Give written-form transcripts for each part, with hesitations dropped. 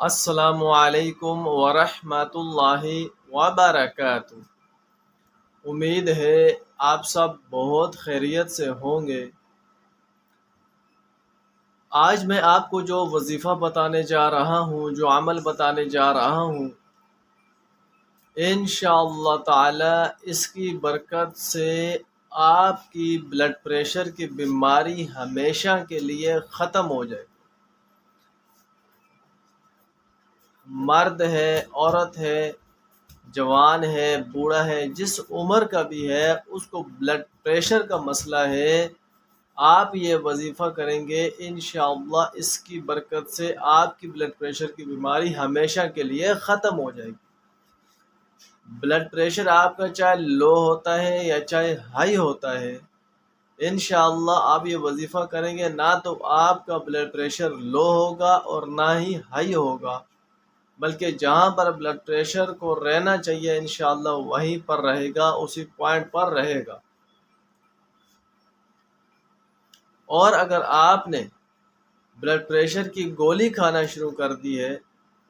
السلام علیکم ورحمۃ اللہ وبرکاتہ۔ امید ہے آپ سب بہت خیریت سے ہوں گے۔ آج میں آپ کو جو وظیفہ بتانے جا رہا ہوں، جو عمل بتانے جا رہا ہوں، انشاءاللہ تعالی اس کی برکت سے آپ کی بلڈ پریشر کی بیماری ہمیشہ کے لیے ختم ہو جائے۔ مرد ہے، عورت ہے، جوان ہے، بوڑھا ہے، جس عمر کا بھی ہے، اس کو بلڈ پریشر کا مسئلہ ہے، آپ یہ وظیفہ کریں گے انشاءاللہ اس کی برکت سے آپ کی بلڈ پریشر کی بیماری ہمیشہ کے لیے ختم ہو جائے گی۔ بلڈ پریشر آپ کا چاہے لو ہوتا ہے یا چاہے ہائی ہوتا ہے، انشاءاللہ آپ یہ وظیفہ کریں گے، نہ تو آپ کا بلڈ پریشر لو ہوگا اور نہ ہی ہائی ہوگا، بلکہ جہاں پر بلڈ پریشر کو رہنا چاہیے انشاءاللہ وہیں پر رہے گا، اسی پوائنٹ پر رہے گا۔ اور اگر آپ نے بلڈ پریشر کی گولی کھانا شروع کر دی ہے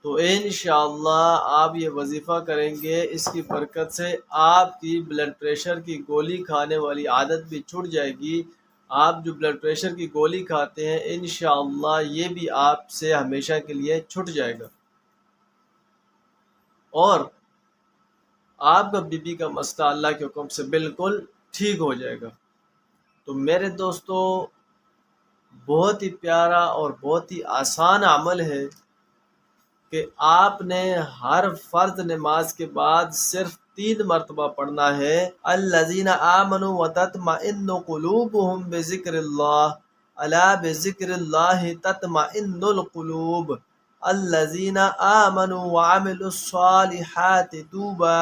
تو انشاءاللہ آپ یہ وظیفہ کریں گے، اس کی برکت سے آپ کی بلڈ پریشر کی گولی کھانے والی عادت بھی چھوٹ جائے گی۔ آپ جو بلڈ پریشر کی گولی کھاتے ہیں انشاءاللہ یہ بھی آپ سے ہمیشہ کے لیے چھوٹ جائے گا، اور آپ کا بی پی کا مسئلہ اللہ کے حکم سے بالکل ٹھیک ہو جائے گا۔ تو میرے دوستو، بہت ہی پیارا اور بہت ہی آسان عمل ہے کہ آپ نے ہر فرض نماز کے بعد صرف 3 مرتبہ پڑھنا ہے، الذین آمنوا وتطمئن قلوبهم بذکر اللہ، الا بذکر اللہ تطمئن القلوب، الذین آمنوا وعملوا الصالحات طوبی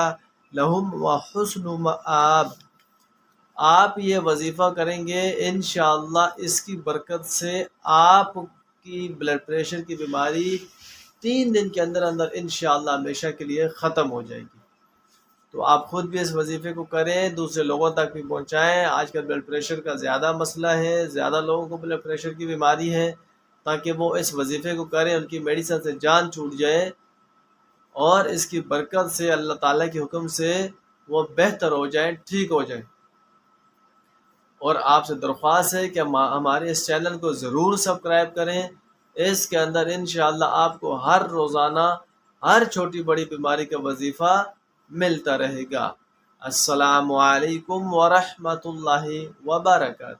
لہم وحسن مآب۔ آپ یہ وظیفہ کریں گے انشاءاللہ اس کی برکت سے آپ کی بلڈ پریشر کی بیماری 3 دن کے اندر اندر انشاءاللہ ہمیشہ کے لیے ختم ہو جائے گی۔ تو آپ خود بھی اس وظیفے کو کریں، دوسرے لوگوں تک بھی پہنچائیں۔ آج کل بلڈ پریشر کا زیادہ مسئلہ ہے، زیادہ لوگوں کو بلڈ پریشر کی بیماری ہے، تاکہ وہ اس وظیفے کو کریں، ان کی میڈیسن سے جان چھوٹ جائے، اور اس کی برکت سے اللہ تعالیٰ کے حکم سے وہ بہتر ہو جائیں، ٹھیک ہو جائیں۔ اور آپ سے درخواست ہے کہ ہمارے اس چینل کو ضرور سبسکرائب کریں۔ اس کے اندر انشاءاللہ آپ کو ہر روزانہ ہر چھوٹی بڑی بیماری کا وظیفہ ملتا رہے گا۔ السلام علیکم ورحمۃ اللہ وبرکاتہ۔